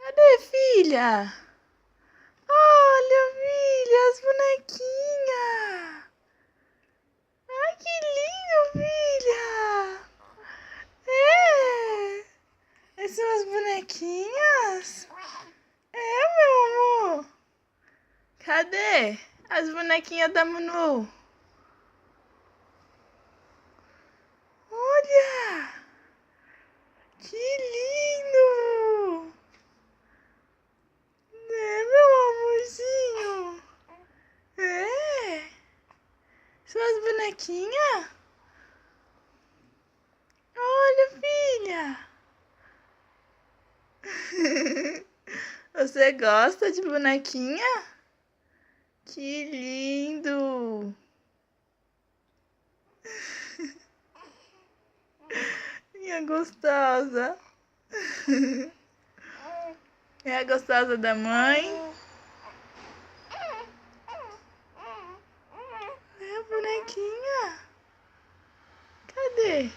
Cadê, filha? Olha, filha, as bonequinhas. Ai, que lindo, filha. É. Essas são as bonequinhas? É, meu amor. Cadê as bonequinhas da Manu? Olha. Que lindo. É, meu amorzinho. É. São as bonequinhas? Olha, filha. Você gosta de bonequinha? Que lindo. Minha gostosa. É a gostosa da mãe? É a bonequinha? Cadê?